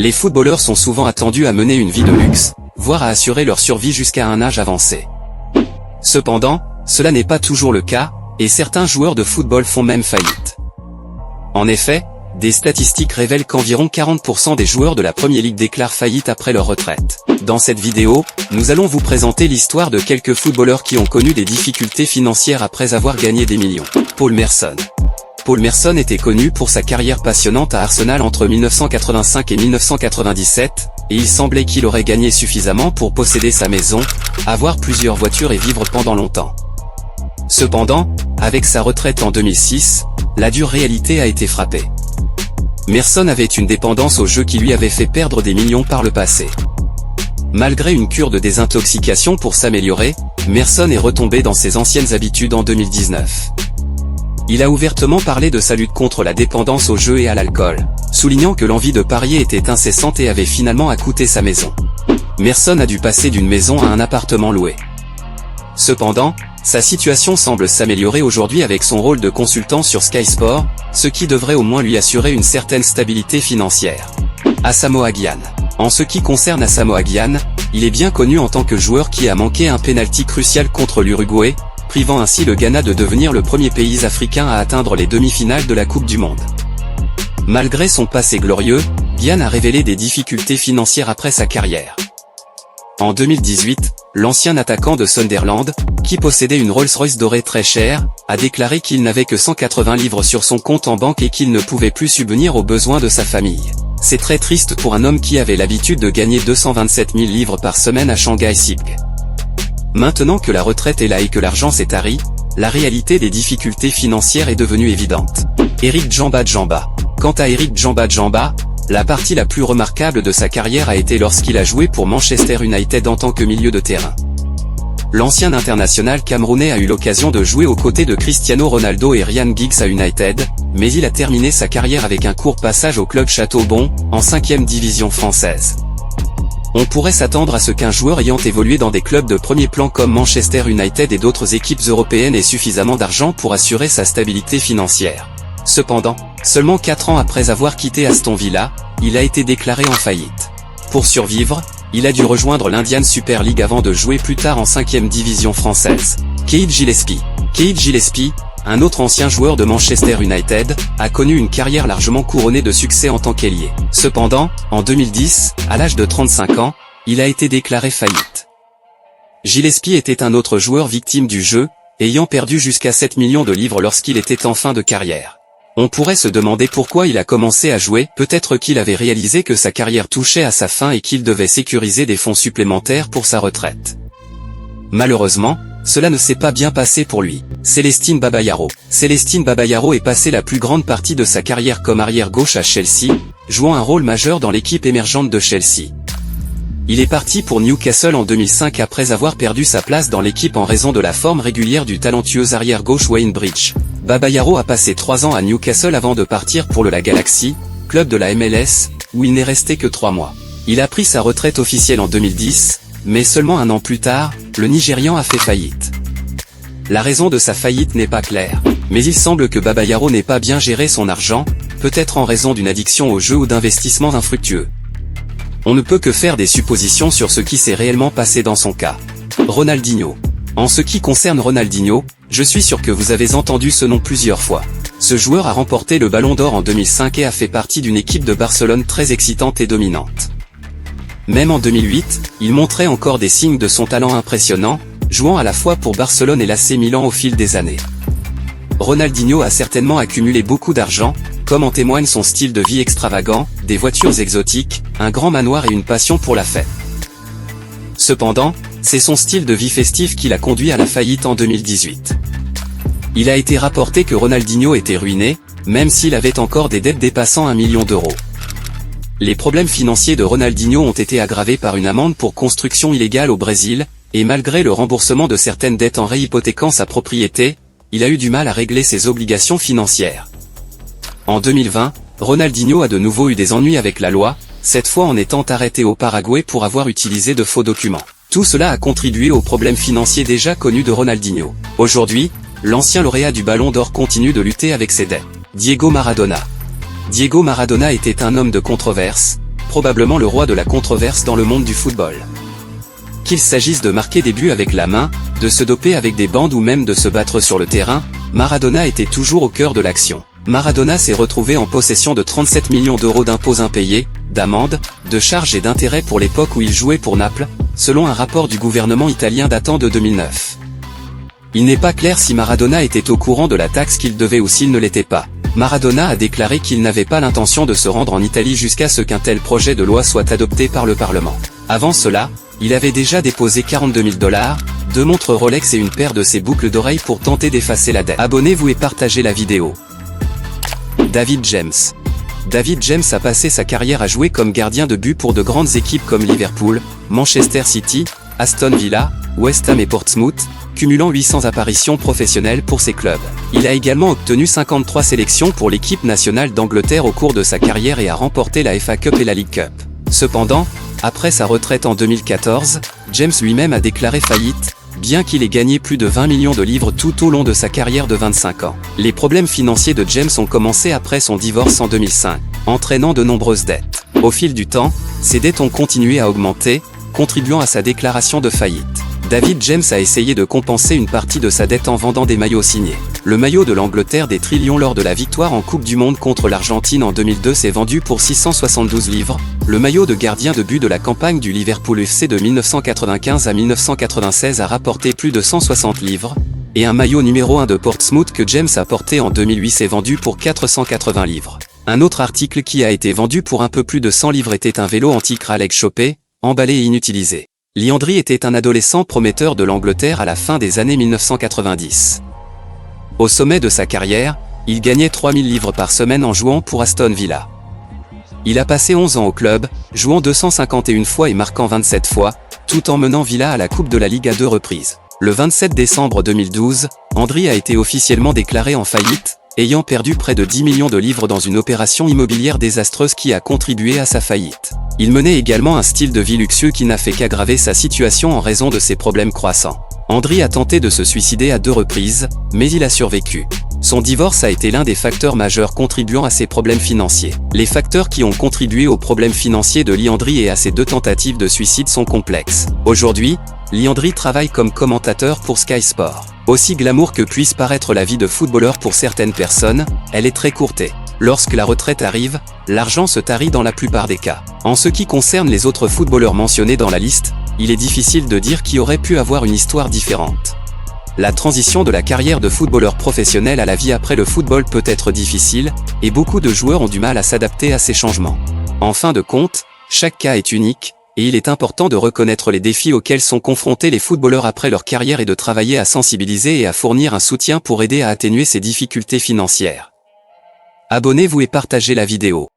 Les footballeurs sont souvent attendus à mener une vie de luxe, voire à assurer leur survie jusqu'à un âge avancé. Cependant, cela n'est pas toujours le cas, et certains joueurs de football font même faillite. En effet, des statistiques révèlent qu'environ 40% des joueurs de la Premier League déclarent faillite après leur retraite. Dans cette vidéo, nous allons vous présenter l'histoire de quelques footballeurs qui ont connu des difficultés financières après avoir gagné des millions. Paul Merson. Paul Merson était connu pour sa carrière passionnante à Arsenal entre 1985 et 1997, et il semblait qu'il aurait gagné suffisamment pour posséder sa maison, avoir plusieurs voitures et vivre pendant longtemps. Cependant, avec sa retraite en 2006, la dure réalité a été frappée. Merson avait une dépendance au jeu qui lui avait fait perdre des millions par le passé. Malgré une cure de désintoxication pour s'améliorer, Merson est retombé dans ses anciennes habitudes en 2019. Il a ouvertement parlé de sa lutte contre la dépendance au jeu et à l'alcool, soulignant que l'envie de parier était incessante et avait finalement coûté sa maison. Merson a dû passer d'une maison à un appartement loué. Cependant, sa situation semble s'améliorer aujourd'hui avec son rôle de consultant sur Sky Sport, ce qui devrait au moins lui assurer une certaine stabilité financière. Asamoah Gyan. En ce qui concerne Asamoah Gyan, il est bien connu en tant que joueur qui a manqué un pénalty crucial contre l'Uruguay, privant ainsi le Ghana de devenir le premier pays africain à atteindre les demi-finales de la Coupe du Monde. Malgré son passé glorieux, Gyan a révélé des difficultés financières après sa carrière. En 2018, l'ancien attaquant de Sunderland, qui possédait une Rolls-Royce dorée très chère, a déclaré qu'il n'avait que 180 livres sur son compte en banque et qu'il ne pouvait plus subvenir aux besoins de sa famille. C'est très triste pour un homme qui avait l'habitude de gagner 227 000 livres par semaine à Shanghai SIPC. Maintenant que la retraite est là et que l'argent s'est tari, la réalité des difficultés financières est devenue évidente. Eric Djamba Djamba. Quant à Eric Djamba Djamba, la partie la plus remarquable de sa carrière a été lorsqu'il a joué pour Manchester United en tant que milieu de terrain. L'ancien international camerounais a eu l'occasion de jouer aux côtés de Cristiano Ronaldo et Ryan Giggs à United, mais il a terminé sa carrière avec un court passage au club Châteaubon, en 5e division française. On pourrait s'attendre à ce qu'un joueur ayant évolué dans des clubs de premier plan comme Manchester United et d'autres équipes européennes ait suffisamment d'argent pour assurer sa stabilité financière. Cependant, seulement 4 ans après avoir quitté Aston Villa, il a été déclaré en faillite. Pour survivre, il a dû rejoindre l'Indian Super League avant de jouer plus tard en 5e division française. Keith Gillespie. Keith Gillespie, un autre ancien joueur de Manchester United, a connu une carrière largement couronnée de succès en tant qu'ailier. Cependant, en 2010, à l'âge de 35 ans, il a été déclaré faillite. Gillespie était un autre joueur victime du jeu, ayant perdu jusqu'à 7 millions de livres lorsqu'il était en fin de carrière. On pourrait se demander pourquoi il a commencé à jouer, peut-être qu'il avait réalisé que sa carrière touchait à sa fin et qu'il devait sécuriser des fonds supplémentaires pour sa retraite. Malheureusement, cela ne s'est pas bien passé pour lui. Célestine Babayaro. Célestine Babayaro est passé la plus grande partie de sa carrière comme arrière-gauche à Chelsea, jouant un rôle majeur dans l'équipe émergente de Chelsea. Il est parti pour Newcastle en 2005 après avoir perdu sa place dans l'équipe en raison de la forme régulière du talentueux arrière-gauche Wayne Bridge. Babayaro a passé 3 ans à Newcastle avant de partir pour la Galaxy, club de la MLS, où il n'est resté que 3 mois. Il a pris sa retraite officielle en 2010, mais seulement un an plus tard, le Nigérian a fait faillite. La raison de sa faillite n'est pas claire, mais il semble que Babayaro n'ait pas bien géré son argent, peut-être en raison d'une addiction au jeu ou d'investissements infructueux. On ne peut que faire des suppositions sur ce qui s'est réellement passé dans son cas. Ronaldinho. En ce qui concerne Ronaldinho, je suis sûr que vous avez entendu ce nom plusieurs fois. Ce joueur a remporté le Ballon d'Or en 2005 et a fait partie d'une équipe de Barcelone très excitante et dominante. Même en 2008, il montrait encore des signes de son talent impressionnant, jouant à la fois pour Barcelone et l'AC Milan au fil des années. Ronaldinho a certainement accumulé beaucoup d'argent, comme en témoigne son style de vie extravagant, des voitures exotiques, un grand manoir et une passion pour la fête. Cependant, c'est son style de vie festif qui l'a conduit à la faillite en 2018. Il a été rapporté que Ronaldinho était ruiné, même s'il avait encore des dettes dépassant 1 million d'euros. Les problèmes financiers de Ronaldinho ont été aggravés par une amende pour construction illégale au Brésil, et malgré le remboursement de certaines dettes en réhypothéquant sa propriété, il a eu du mal à régler ses obligations financières. En 2020, Ronaldinho a de nouveau eu des ennuis avec la loi, cette fois en étant arrêté au Paraguay pour avoir utilisé de faux documents. Tout cela a contribué aux problèmes financiers déjà connus de Ronaldinho. Aujourd'hui, l'ancien lauréat du Ballon d'Or continue de lutter avec ses dettes. Diego Maradona. Diego Maradona était un homme de controverse, probablement le roi de la controverse dans le monde du football. Qu'il s'agisse de marquer des buts avec la main, de se doper avec des bandes ou même de se battre sur le terrain, Maradona était toujours au cœur de l'action. Maradona s'est retrouvé en possession de 37 millions d'euros d'impôts impayés, d'amendes, de charges et d'intérêts pour l'époque où il jouait pour Naples, selon un rapport du gouvernement italien datant de 2009. Il n'est pas clair si Maradona était au courant de la taxe qu'il devait ou s'il ne l'était pas. Maradona a déclaré qu'il n'avait pas l'intention de se rendre en Italie jusqu'à ce qu'un tel projet de loi soit adopté par le Parlement. Avant cela, il avait déjà déposé 42 000 $, 2 montres Rolex et une paire de ses boucles d'oreilles pour tenter d'effacer la dette. Abonnez-vous et partagez la vidéo. David James. David James a passé sa carrière à jouer comme gardien de but pour de grandes équipes comme Liverpool, Manchester City, Aston Villa, West Ham et Portsmouth, cumulant 800 apparitions professionnelles pour ses clubs. Il a également obtenu 53 sélections pour l'équipe nationale d'Angleterre au cours de sa carrière et a remporté la FA Cup et la League Cup. Cependant, après sa retraite en 2014, James lui-même a déclaré faillite, bien qu'il ait gagné plus de 20 millions de livres tout au long de sa carrière de 25 ans. Les problèmes financiers de James ont commencé après son divorce en 2005, entraînant de nombreuses dettes. Au fil du temps, ses dettes ont continué à augmenter, contribuant à sa déclaration de faillite. David James a essayé de compenser une partie de sa dette en vendant des maillots signés. Le maillot de l'Angleterre des Trillions lors de la victoire en Coupe du Monde contre l'Argentine en 2002 s'est vendu pour 672 livres, le maillot de gardien de but de la campagne du Liverpool FC de 1995 à 1996 a rapporté plus de 160 livres, et un maillot numéro 1 de Portsmouth que James a porté en 2008 s'est vendu pour 480 livres. Un autre article qui a été vendu pour un peu plus de 100 livres était un vélo antique Raleigh chopé, emballé et inutilisé. Leandri était un adolescent prometteur de l'Angleterre à la fin des années 1990. Au sommet de sa carrière, il gagnait 3000 livres par semaine en jouant pour Aston Villa. Il a passé 11 ans au club, jouant 251 fois et marquant 27 fois, tout en menant Villa à la Coupe de la Ligue à 2 reprises. Le 27 décembre 2012, Andri a été officiellement déclaré en faillite, ayant perdu près de 10 millions de livres dans une opération immobilière désastreuse qui a contribué à sa faillite. Il menait également un style de vie luxueux qui n'a fait qu'aggraver sa situation en raison de ses problèmes croissants. Andri a tenté de se suicider à 2 reprises, mais il a survécu. Son divorce a été l'un des facteurs majeurs contribuant à ses problèmes financiers. Les facteurs qui ont contribué aux problèmes financiers de Leandri et à ses 2 tentatives de suicide sont complexes. Aujourd'hui, Leandri travaille comme commentateur pour Sky Sport. Aussi glamour que puisse paraître la vie de footballeur pour certaines personnes, elle est très courtée. Lorsque la retraite arrive, l'argent se tarit dans la plupart des cas. En ce qui concerne les autres footballeurs mentionnés dans la liste, il est difficile de dire qui aurait pu avoir une histoire différente. La transition de la carrière de footballeur professionnel à la vie après le football peut être difficile, et beaucoup de joueurs ont du mal à s'adapter à ces changements. En fin de compte, chaque cas est unique, et il est important de reconnaître les défis auxquels sont confrontés les footballeurs après leur carrière et de travailler à sensibiliser et à fournir un soutien pour aider à atténuer ces difficultés financières. Abonnez-vous et partagez la vidéo.